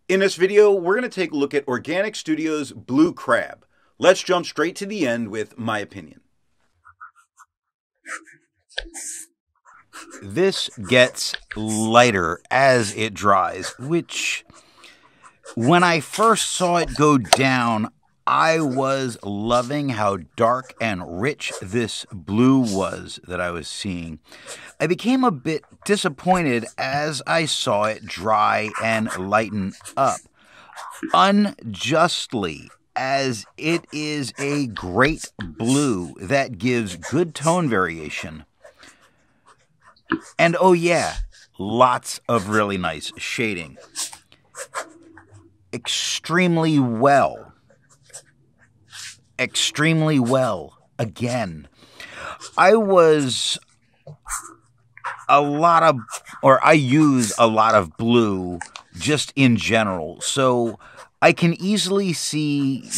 In this video, we're going to take a look at Organic Studio's Blue Crab. Let's jump straight to the end with my opinion. This gets lighter as it dries, which, when I first saw it go down, I was loving how dark and rich this blue was that I was seeing. I became a bit disappointed as I saw it dry and lighten up, unjustly, as it is a great blue that gives good tone variation. And oh yeah, lots of really nice shading. Extremely well. Again. I use a lot of blue just in general, so I can easily see,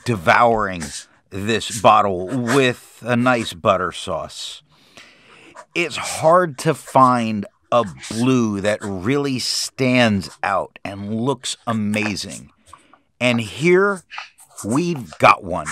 devouring this bottle with a nice butter sauce. It's hard to find a blue that really stands out and looks amazing. And here we've got one.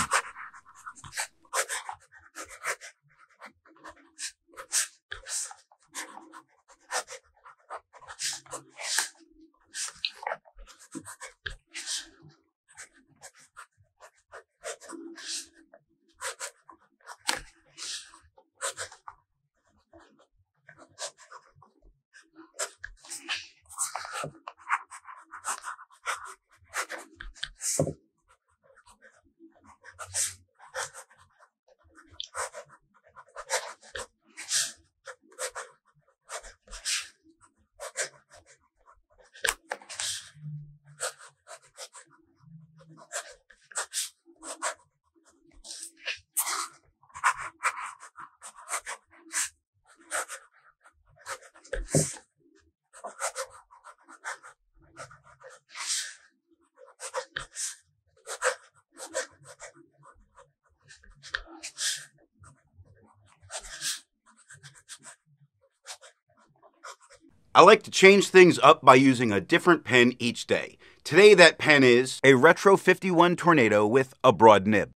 I like to change things up by using a different pen each day. Today that pen is a Retro 51 Tornado with a broad nib.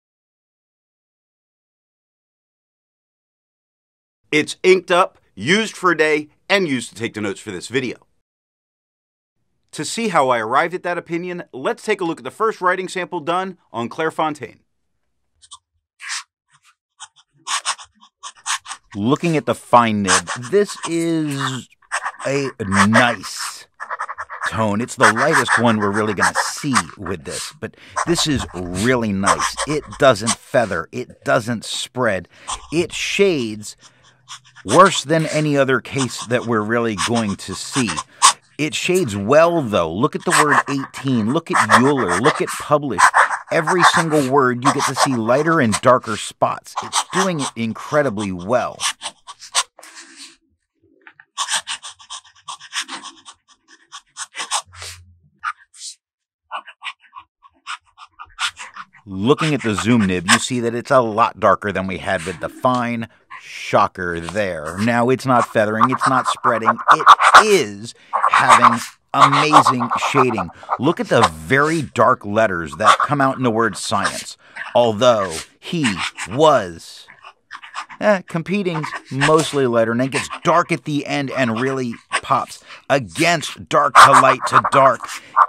It's inked up, used for a day, and used to take the notes for this video. To see how I arrived at that opinion, let's take a look at the first writing sample done on Clairfontaine. Looking at the fine nib, this is a nice tone. It's the lightest one we're really going to see with this, but this is really nice. It doesn't feather. It doesn't spread. It shades worse than any other case that we're really going to see. It shades well, though. Look at the word 18. Look at Euler. Look at published. Every single word, you get to see lighter and darker spots. It's doing it incredibly well. Looking at the zoom nib, you see that it's a lot darker than we had with the fine. Shocker there. Now, it's not feathering, it's not spreading, it is having amazing shading. Look at the very dark letters that come out in the word science. Although he was competing mostly lighter, and then gets dark at the end and really pops against dark to light to dark.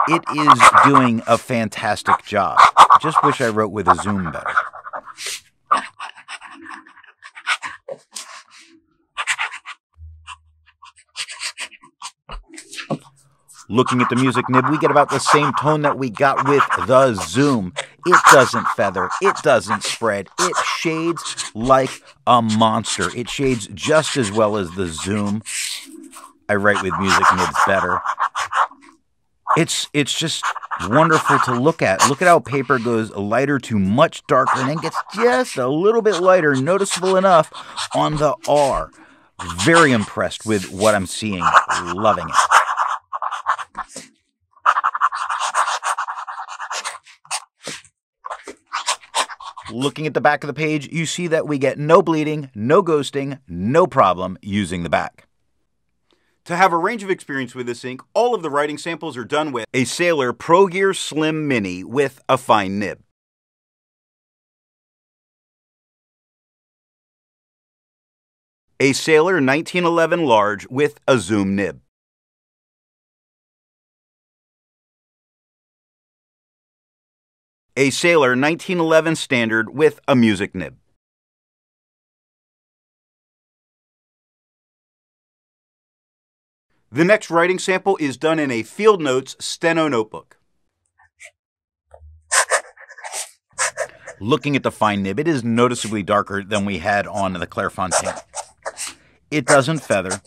It is doing a fantastic job. Just wish I wrote with a zoom better. Looking at the music nib, we get about the same tone that we got with the zoom. It doesn't feather. It doesn't spread. It shades like a monster. It shades just as well as the zoom. I write with music nibs better. It's just wonderful to look at. Look at how paper goes lighter to much darker and then gets just a little bit lighter, noticeable enough on the R. Very impressed with what I'm seeing. Loving it. Looking at the back of the page, you see that we get no bleeding, no ghosting, no problem using the back. To have a range of experience with this ink, all of the writing samples are done with a Sailor Pro Gear Slim Mini with a fine nib. A Sailor 1911 Large with a zoom nib. A Sailor 1911 Standard with a music nib. The next writing sample is done in a FieldNotes Steno notebook. Looking at the fine nib, it is noticeably darker than we had on the Clairfontaine. It doesn't feather.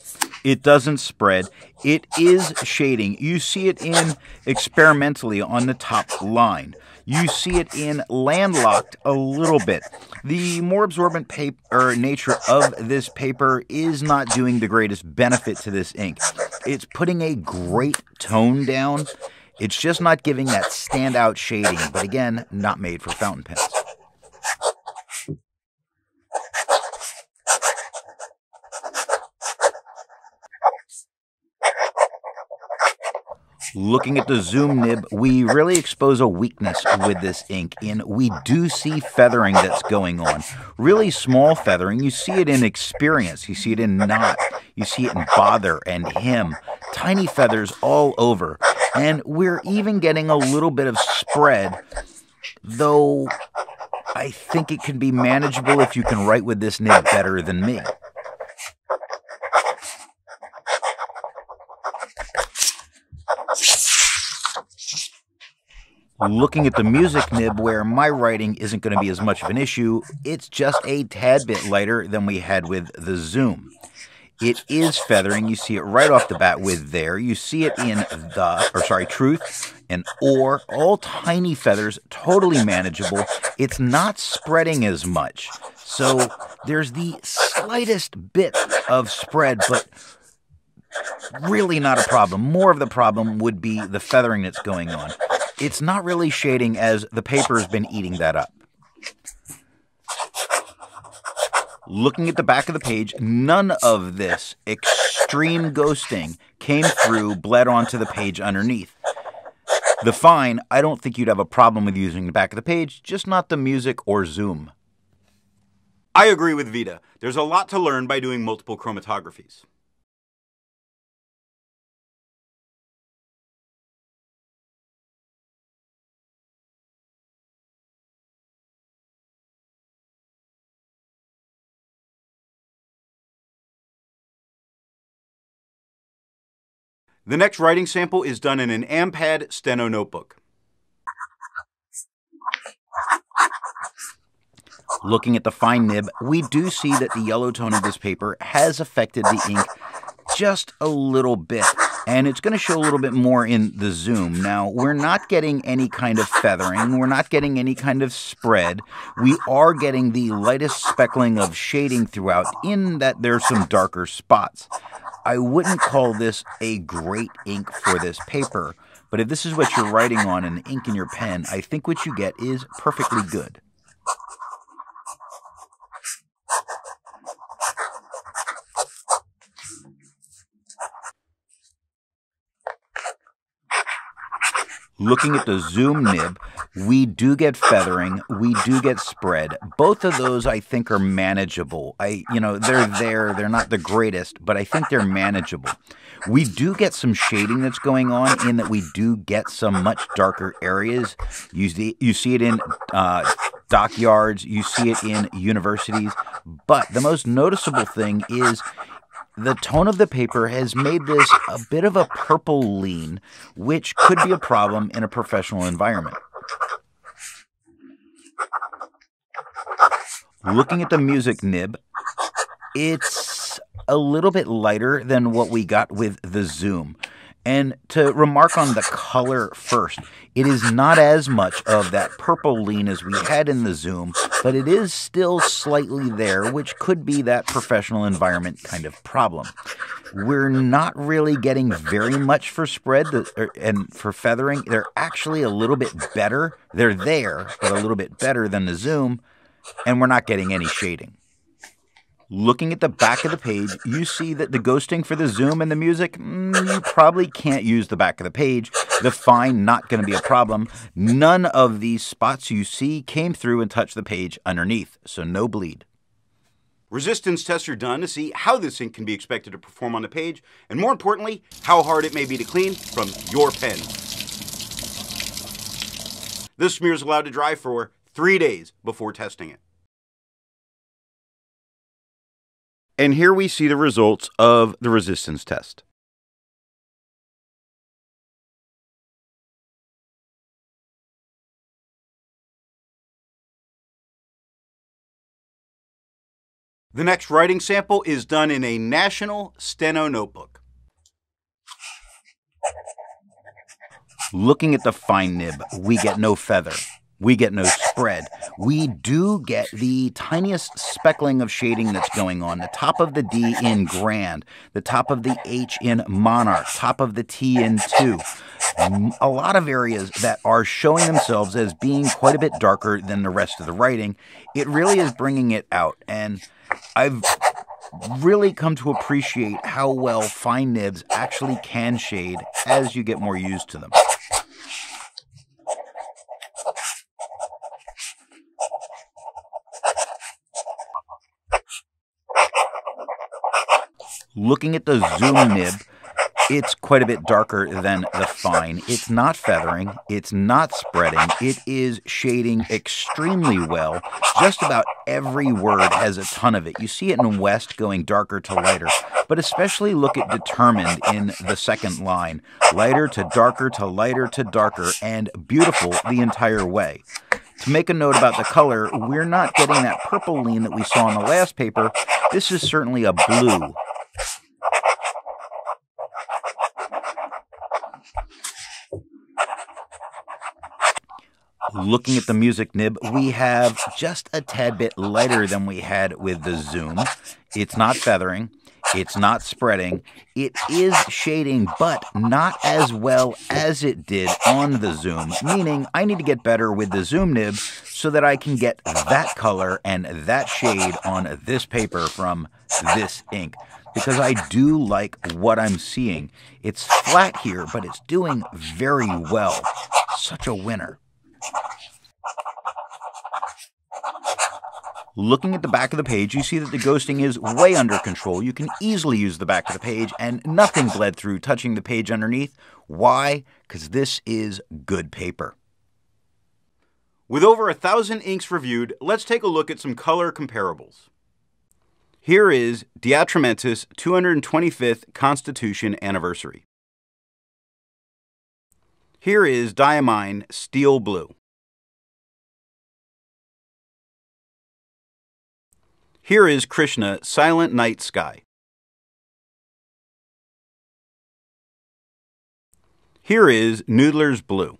It doesn't spread. It is shading. You see it in experimentally on the top line. You see it in landlocked a little bit. The more absorbent nature of this paper is not doing the greatest benefit to this ink. It's putting a great tone down. It's just not giving that standout shading, but again, not made for fountain pens. Looking at the zoom nib, we really expose a weakness with this ink in we do see feathering that's going on. Really small feathering. You see it in experience. You see it in not. You see it in bother and him. Tiny feathers all over. And we're even getting a little bit of spread, though I think it can be manageable if you can write with this nib better than me. Looking at the music nib, where my writing isn't going to be as much of an issue, it's just a tad bit lighter than we had with the zoom. It is feathering. You see it right off the bat with there. You see it in truth and or, all tiny feathers, totally manageable. It's not spreading as much. So there's the slightest bit of spread, but really not a problem. More of the problem would be the feathering that's going on. It's not really shading as the paper's been eating that up. Looking at the back of the page, none of this extreme ghosting came through, bled onto the page underneath. The fine, I don't think you'd have a problem with using the back of the page, just not the music or zoom. I agree with Vita. There's a lot to learn by doing multiple chromatographies. The next writing sample is done in an AmPad Steno notebook. Looking at the fine nib, we do see that the yellow tone of this paper has affected the ink just a little bit, and it's going to show a little bit more in the zoom. Now, we're not getting any kind of feathering. We're not getting any kind of spread. We are getting the lightest speckling of shading throughout, in that there's some darker spots. I wouldn't call this a great ink for this paper, but if this is what you're writing on and the ink in your pen, I think what you get is perfectly good. Looking at the zoom nib, we do get feathering, we do get spread. Both of those, I think, are manageable. They're there, they're not the greatest, but I think they're manageable. We do get some shading that's going on, in that we do get some much darker areas. You see it in dockyards, you see it in universities, but the most noticeable thing is the tone of the paper has made this a bit of a purple lean, which could be a problem in a professional environment. Looking at the music nib, it's a little bit lighter than what we got with the zoom. And to remark on the color first, it is not as much of that purple lean as we had in the zoom, but it is still slightly there, which could be that professional environment kind of problem. We're not really getting very much for spread and for feathering. They're actually a little bit better. They're there, but a little bit better than the zoom, and we're not getting any shading. Looking at the back of the page, you see that the ghosting for the zoom and the music, you probably can't use the back of the page. The fine, not going to be a problem. None of these spots you see came through and touched the page underneath, so no bleed. Resistance tests are done to see how this ink can be expected to perform on the page, and more importantly, how hard it may be to clean from your pen. This smear is allowed to dry for 3 days before testing it. And here we see the results of the resistance test. The next writing sample is done in a national Steno notebook. Looking at the fine nib, we get no feather. We get no spread. We do get the tiniest speckling of shading that's going on. The top of the D in grand, the top of the H in monarch, top of the T in 2. A lot of areas that are showing themselves as being quite a bit darker than the rest of the writing. It really is bringing it out, and I've really come to appreciate how well fine nibs actually can shade as you get more used to them. Looking at the zoom nib, it's quite a bit darker than the fine. It's not feathering. It's not spreading. It is shading extremely well. Just about every word has a ton of it. You see it in West going darker to lighter, but especially look at determined in the second line. Lighter to darker to lighter to darker, and beautiful the entire way. To make a note about the color, we're not getting that purple lean that we saw in the last paper. This is certainly a blue. Looking at the music nib, we have just a tad bit lighter than we had with the zoom. It's not feathering. It's not spreading. It is shading, but not as well as it did on the zoom, meaning I need to get better with the zoom nib so that I can get that color and that shade on this paper from this ink, because I do like what I'm seeing. It's flat here, but it's doing very well. Such a winner. Looking at the back of the page, you see that the ghosting is way under control. You can easily use the back of the page, and nothing bled through touching the page underneath. Why? Because this is good paper. With over 1,000 inks reviewed, let's take a look at some color comparables. Here is Diatramentis 225th Constitution Anniversary. Here is Diamine Steel Blue. Here is Krishna Silent Night Sky. Here is Noodler's Blue.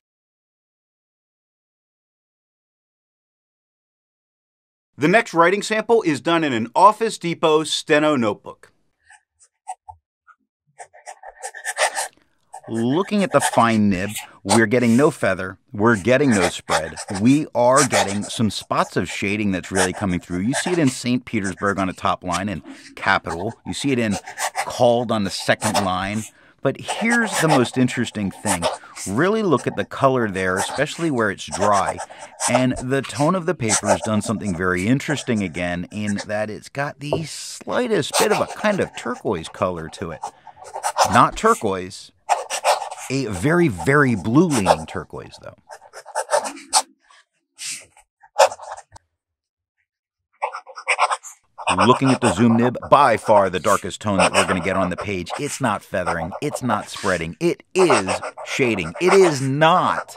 The next writing sample is done in an Office Depot Steno notebook. Looking at the fine nib, we're getting no feather, we're getting no spread. We are getting some spots of shading that's really coming through. You see it in St. Petersburg on the top line in capital. You see it in called on the second line. But here's the most interesting thing. Really look at the color there, especially where it's dry. And the tone of the paper has done something very interesting again, in that it's got the slightest bit of a kind of turquoise color to it. Not turquoise. A very, very blue-leaning turquoise, though. Looking at the zoom nib, by far the darkest tone that we're going to get on the page. It's not feathering. It's not spreading. It is shading. It is not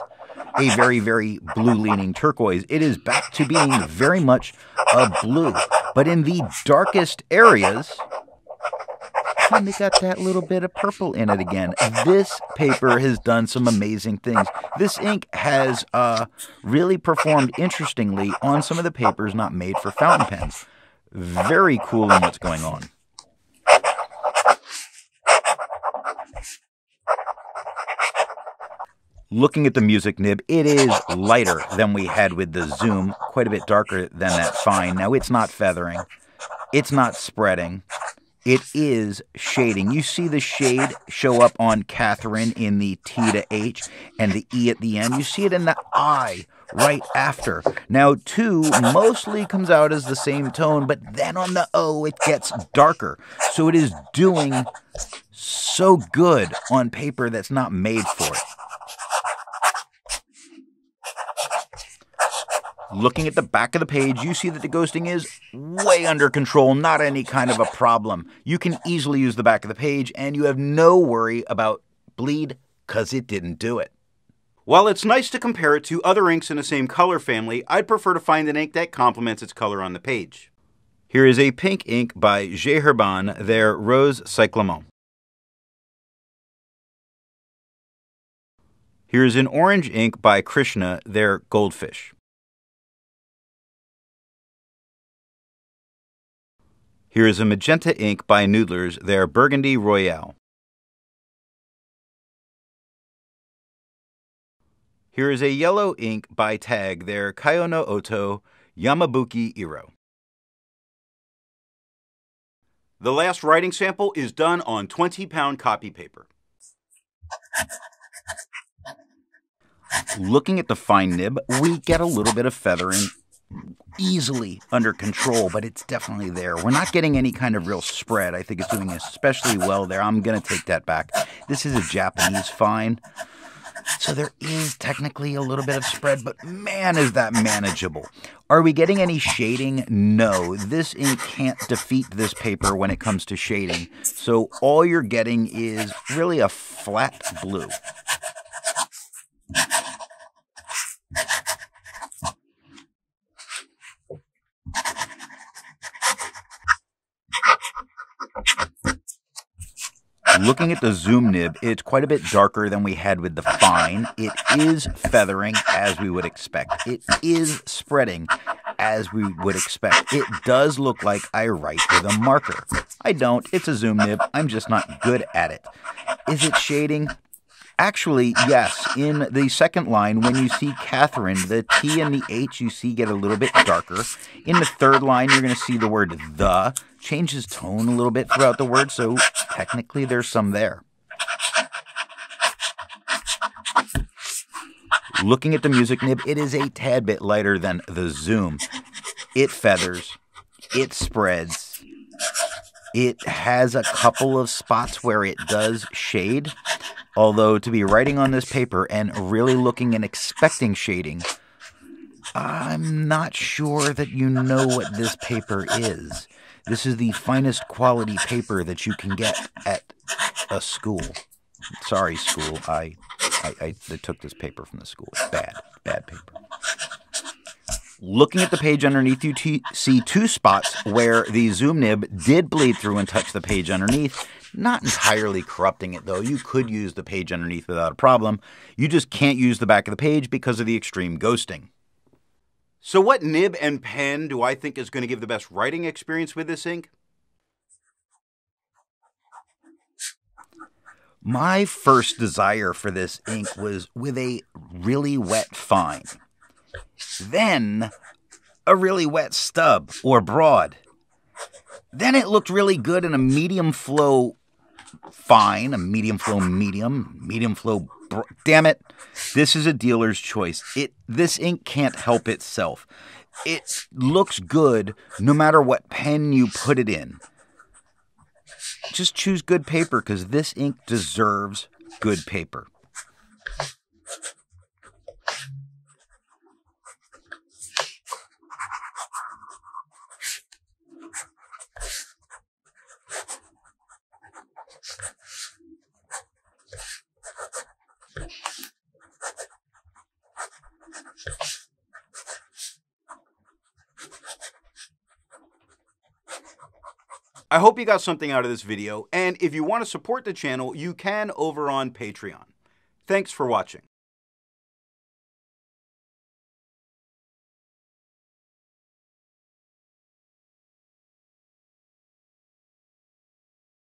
a very, very blue-leaning turquoise. It is back to being very much a blue. But in the darkest areas, kind of got that little bit of purple in it again. This paper has done some amazing things. This ink has really performed interestingly on some of the papers not made for fountain pens. Very cool in what's going on. Looking at the music nib, it is lighter than we had with the zoom, quite a bit darker than that fine. Now, it's not feathering. It's not spreading. It is shading. You see the shade show up on Catherine in the T to H and the E at the end. You see it in the I right after. Now, 2 mostly comes out as the same tone, but then on the O it gets darker. So it is doing so good on paper that's not made for it. Looking at the back of the page, you see that the ghosting is way under control, not any kind of a problem. You can easily use the back of the page, and you have no worry about bleed, because it didn't do it. While it's nice to compare it to other inks in the same color family, I'd prefer to find an ink that complements its color on the page. Here is a pink ink by J. Herbin, their Rose Cyclamen. Here is an orange ink by Krishna, their Goldfish. Here is a magenta ink by Noodlers, their Burgundy Royale. Here is a yellow ink by Tag, their Kaiono Oto Yamabuki Iro. The last writing sample is done on 20-pound copy paper. Looking at the fine nib, we get a little bit of feathering easily under control, but it's definitely there. We're not getting any kind of real spread. I think it's doing especially well there. I'm going to take that back. This is a Japanese fine, so there is technically a little bit of spread, but man, is that manageable. Are we getting any shading? No. This ink can't defeat this paper when it comes to shading, so all you're getting is really a flat blue. Looking at the zoom nib, it's quite a bit darker than we had with the fine. It is feathering, as we would expect. It is spreading, as we would expect. It does look like I write with a marker. I don't. It's a zoom nib. I'm just not good at it. Is it shading? Actually, yes. In the second line, when you see Catherine, the T and the H you see get a little bit darker. In the third line, you're going to see the word the changes tone a little bit throughout the word, so technically there's some there. Looking at the music nib, it is a tad bit lighter than the zoom. It feathers. It spreads. It has a couple of spots where it does shade. Although, to be writing on this paper and really looking and expecting shading, I'm not sure that you know what this paper is. This is the finest quality paper that you can get at a school. Sorry, school. I took this paper from the school. It's bad paper. Looking at the page underneath, you see 2 spots where the zoom nib did bleed through and touch the page underneath. Not entirely corrupting it, though. You could use the page underneath without a problem. You just can't use the back of the page because of the extreme ghosting. So what nib and pen do I think is going to give the best writing experience with this ink? My first desire for this ink was with a really wet fine. Then a really wet stub or broad. Then it looked really good in a medium flow fine, a medium flow medium flow damn it. This is a dealer's choice. This ink can't help itself. It looks good no matter what pen you put it in. Just choose good paper because this ink deserves good paper. I hope you got something out of this video, and if you want to support the channel, you can over on Patreon. Thanks for watching.